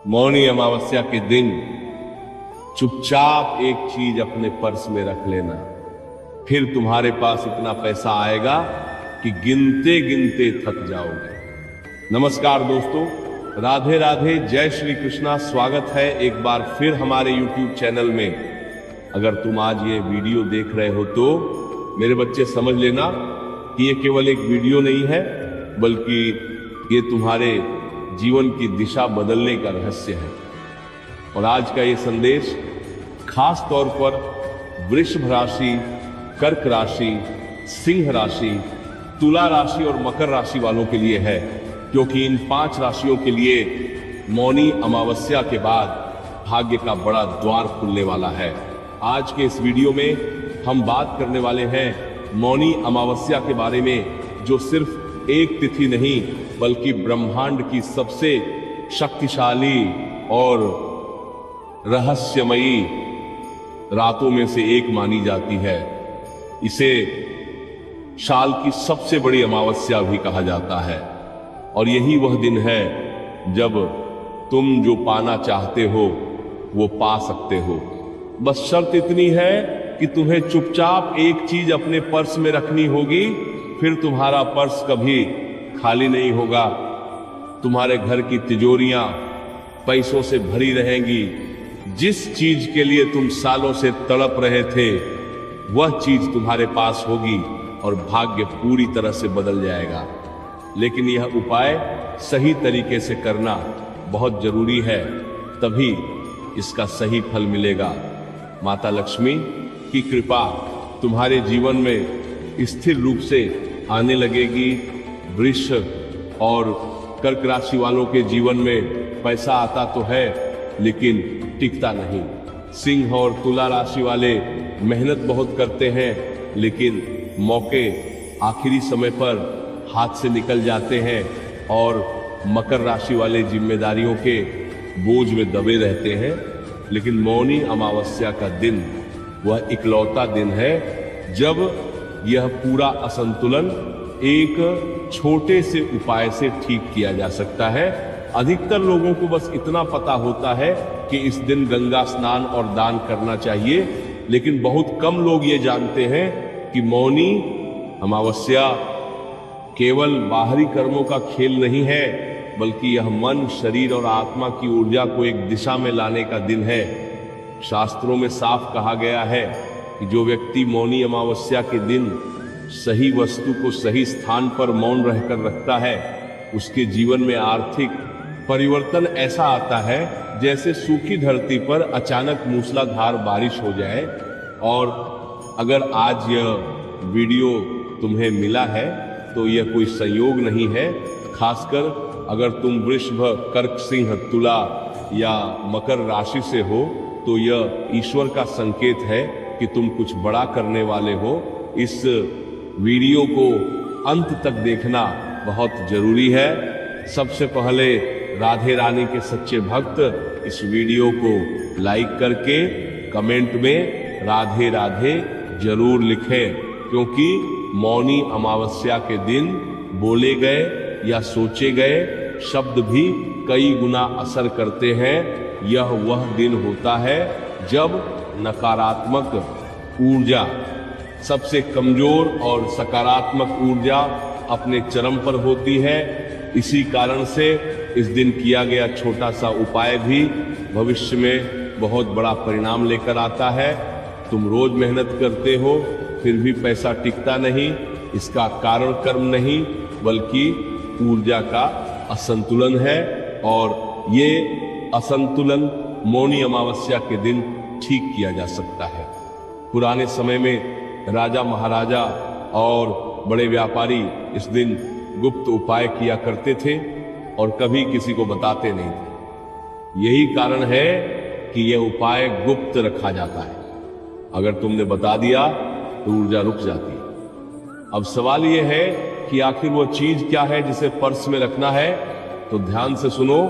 मौनी अमावस्या के दिन चुपचाप एक चीज अपने पर्स में रख लेना, फिर तुम्हारे पास इतना पैसा आएगा कि गिनते गिनते थक जाओगे। नमस्कार दोस्तों, राधे राधे, जय श्री कृष्णा। स्वागत है एक बार फिर हमारे YouTube चैनल में। अगर तुम आज ये वीडियो देख रहे हो तो मेरे बच्चे समझ लेना कि ये केवल एक वीडियो नहीं है, बल्कि ये तुम्हारे जीवन की दिशा बदलने का रहस्य है। और आज का ये संदेश खास तौर पर वृषभ राशि, कर्क राशि, सिंह राशि, तुला राशि और मकर राशि वालों के लिए है, क्योंकि इन 5 राशियों के लिए मौनी अमावस्या के बाद भाग्य का बड़ा द्वार खुलने वाला है। आज के इस वीडियो में हम बात करने वाले हैं मौनी अमावस्या के बारे में, जो सिर्फ एक तिथि नहीं बल्कि ब्रह्मांड की सबसे शक्तिशाली और रहस्यमयी रातों में से एक मानी जाती है। इसे साल की सबसे बड़ी अमावस्या भी कहा जाता है। और यही वह दिन है जब तुम जो पाना चाहते हो वो पा सकते हो। बस शर्त इतनी है कि तुम्हें चुपचाप एक चीज अपने पर्स में रखनी होगी, फिर तुम्हारा पर्स कभी खाली नहीं होगा। तुम्हारे घर की तिजोरियां पैसों से भरी रहेंगी। जिस चीज के लिए तुम सालों से तड़प रहे थे वह चीज तुम्हारे पास होगी और भाग्य पूरी तरह से बदल जाएगा। लेकिन यह उपाय सही तरीके से करना बहुत जरूरी है, तभी इसका सही फल मिलेगा। माता लक्ष्मी की कृपा तुम्हारे जीवन में स्थिर रूप से आने लगेगी। वृष और कर्क राशि वालों के जीवन में पैसा आता तो है, लेकिन टिकता नहीं। सिंह और तुला राशि वाले मेहनत बहुत करते हैं, लेकिन मौके आखिरी समय पर हाथ से निकल जाते हैं। और मकर राशि वाले जिम्मेदारियों के बोझ में दबे रहते हैं। लेकिन मौनी अमावस्या का दिन वह इकलौता दिन है जब यह पूरा असंतुलन एक छोटे से उपाय से ठीक किया जा सकता है। अधिकतर लोगों को बस इतना पता होता है कि इस दिन गंगा स्नान और दान करना चाहिए, लेकिन बहुत कम लोग ये जानते हैं कि मौनी अमावस्या केवल बाहरी कर्मों का खेल नहीं है, बल्कि यह मन, शरीर और आत्मा की ऊर्जा को एक दिशा में लाने का दिन है। शास्त्रों में साफ कहा गया है कि जो व्यक्ति मौनी अमावस्या के दिन सही वस्तु को सही स्थान पर मौन रहकर रखता है, उसके जीवन में आर्थिक परिवर्तन ऐसा आता है जैसे सूखी धरती पर अचानक मूसलाधार बारिश हो जाए। और अगर आज यह वीडियो तुम्हें मिला है तो यह कोई संयोग नहीं है। खासकर अगर तुम वृषभ, कर्क, सिंह, तुला या मकर राशि से हो तो यह ईश्वर का संकेत है कि तुम कुछ बड़ा करने वाले हो। इस वीडियो को अंत तक देखना बहुत जरूरी है। सबसे पहले राधे रानी के सच्चे भक्त इस वीडियो को लाइक करके कमेंट में राधे राधे जरूर लिखें, क्योंकि मौनी अमावस्या के दिन बोले गए या सोचे गए शब्द भी कई गुना असर करते हैं। यह वह दिन होता है जब नकारात्मक ऊर्जा, सबसे कमजोर और सकारात्मक ऊर्जा अपने चरम पर होती है। इसी कारण से इस दिन किया गया छोटा सा उपाय भी भविष्य में बहुत बड़ा परिणाम लेकर आता है। तुम रोज मेहनत करते हो फिर भी पैसा टिकता नहीं। इसका कारण कर्म नहीं बल्कि ऊर्जा का असंतुलन है, और ये असंतुलन मौनी अमावस्या के दिन ठीक किया जा सकता है। पुराने समय में राजा, महाराजा और बड़े व्यापारी इस दिन गुप्त उपाय किया करते थे और कभी किसी को बताते नहीं थे। यही कारण है कि यह उपाय गुप्त रखा जाता है। अगर तुमने बता दिया तो ऊर्जा रुक जाती है। अब सवाल यह है कि आखिर वो चीज क्या है जिसे पर्स में रखना है? तो ध्यान से सुनो।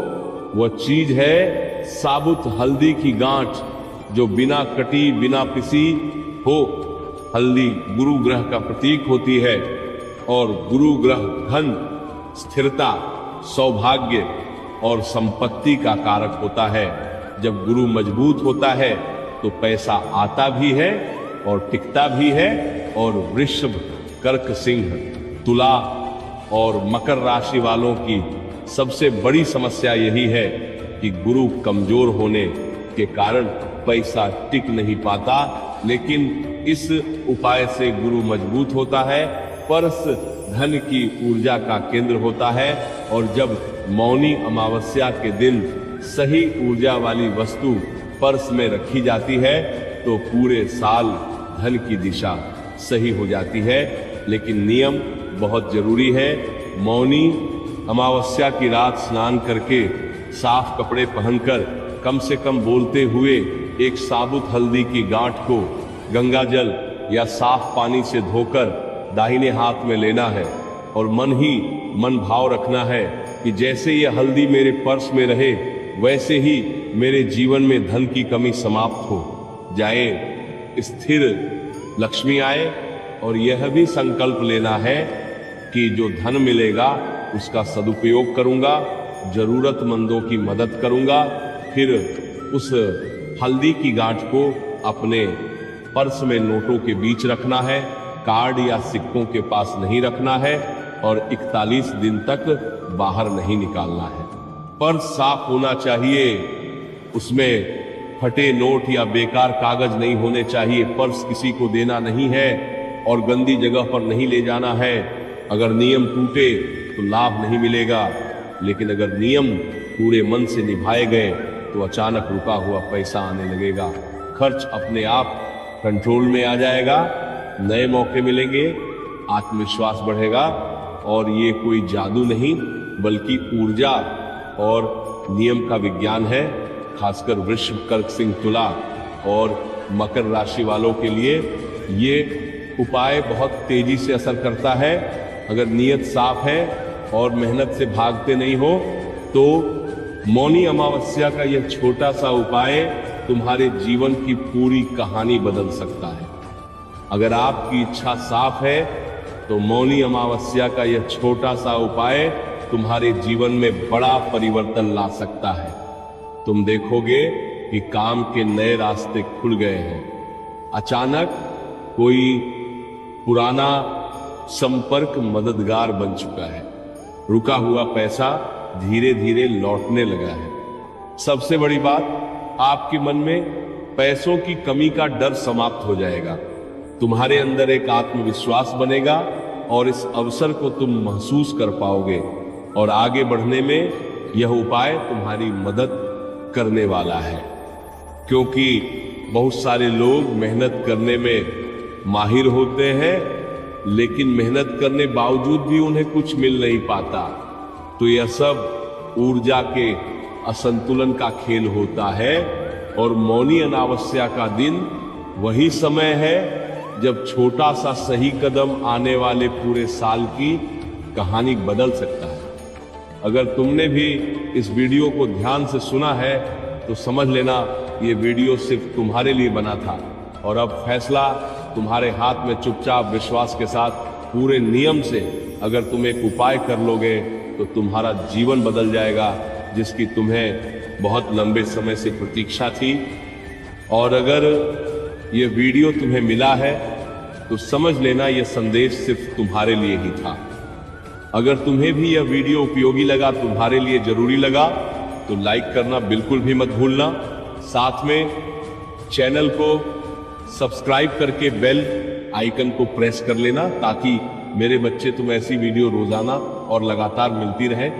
वह चीज है साबुत हल्दी की गांठ, जो बिना कटी, बिना पिसी हो। हल्दी गुरु ग्रह का प्रतीक होती है, और गुरु ग्रह धन, स्थिरता, सौभाग्य और संपत्ति का कारक होता है। जब गुरु मजबूत होता है तो पैसा आता भी है और टिकता भी है। और वृषभ, कर्क, सिंह, तुला और मकर राशि वालों की सबसे बड़ी समस्या यही है कि गुरु कमजोर होने के कारण पैसा टिक नहीं पाता। लेकिन इस उपाय से गुरु मजबूत होता है, पर्स धन की ऊर्जा का केंद्र होता है। और जब मौनी अमावस्या के दिन सही ऊर्जा वाली वस्तु पर्स में रखी जाती है तो पूरे साल धन की दिशा सही हो जाती है। लेकिन नियम बहुत जरूरी है। मौनी अमावस्या की रात स्नान करके साफ कपड़े पहनकर कम से कम बोलते हुए एक साबुत हल्दी की गांठ को गंगा जल या साफ पानी से धोकर दाहिने हाथ में लेना है और मन ही मन भाव रखना है कि जैसे ये हल्दी मेरे पर्स में रहे वैसे ही मेरे जीवन में धन की कमी समाप्त हो जाए, स्थिर लक्ष्मी आए। और यह भी संकल्प लेना है कि जो धन मिलेगा उसका सदुपयोग करूंगा, जरूरतमंदों की मदद करूंगा। फिर उस हल्दी की गांठ को अपने पर्स में नोटों के बीच रखना है, कार्ड या सिक्कों के पास नहीं रखना है और 41 दिन तक बाहर नहीं निकालना है। पर्स साफ होना चाहिए, उसमें फटे नोट या बेकार कागज नहीं होने चाहिए। पर्स किसी को देना नहीं है और गंदी जगह पर नहीं ले जाना है। अगर नियम टूटे तो लाभ नहीं मिलेगा, लेकिन अगर नियम पूरे मन से निभाए गए तो अचानक रुका हुआ पैसा आने लगेगा। खर्च अपने आप कंट्रोल में आ जाएगा, नए मौके मिलेंगे, आत्मविश्वास बढ़ेगा। और ये कोई जादू नहीं बल्कि ऊर्जा और नियम का विज्ञान है। खासकर वृषभ, कर्क, सिंह, तुला और मकर राशि वालों के लिए ये उपाय बहुत तेजी से असर करता है। अगर नियत साफ है और मेहनत से भागते नहीं हो तो मौनी अमावस्या का यह छोटा सा उपाय तुम्हारे जीवन की पूरी कहानी बदल सकता है। अगर आपकी इच्छा साफ है तो मौनी अमावस्या का यह छोटा सा उपाय तुम्हारे जीवन में बड़ा परिवर्तन ला सकता है। तुम देखोगे कि काम के नए रास्ते खुल गए हैं। अचानक कोई पुराना संपर्क मददगार बन चुका है। रुका हुआ पैसा धीरे धीरे लौटने लगा है। सबसे बड़ी बात, आपके मन में पैसों की कमी का डर समाप्त हो जाएगा। तुम्हारे अंदर एक आत्मविश्वास बनेगा और इस अवसर को तुम महसूस कर पाओगे और आगे बढ़ने में यह उपाय तुम्हारी मदद करने वाला है। क्योंकि बहुत सारे लोग मेहनत करने में माहिर होते हैं, लेकिन मेहनत करने बावजूद भी उन्हें कुछ मिल नहीं पाता। तो यह सब ऊर्जा के असंतुलन का खेल होता है। और मौनी अमावस्या का दिन वही समय है जब छोटा सा सही कदम आने वाले पूरे साल की कहानी बदल सकता है। अगर तुमने भी इस वीडियो को ध्यान से सुना है तो समझ लेना ये वीडियो सिर्फ तुम्हारे लिए बना था और अब फैसला तुम्हारे हाथ में। चुपचाप विश्वास के साथ पूरे नियम से अगर तुम एक उपाय कर लोगे तो तुम्हारा जीवन बदल जाएगा, जिसकी तुम्हें बहुत लंबे समय से प्रतीक्षा थी। और अगर ये वीडियो तुम्हें मिला है तो समझ लेना यह संदेश सिर्फ तुम्हारे लिए ही था। अगर तुम्हें भी यह वीडियो उपयोगी लगा, तुम्हारे लिए जरूरी लगा, तो लाइक करना बिल्कुल भी मत भूलना। साथ में चैनल को सब्सक्राइब करके बेल आइकन को प्रेस कर लेना ताकि मेरे बच्चे तुम्हें ऐसी वीडियो रोजाना और लगातार मिलती रहे।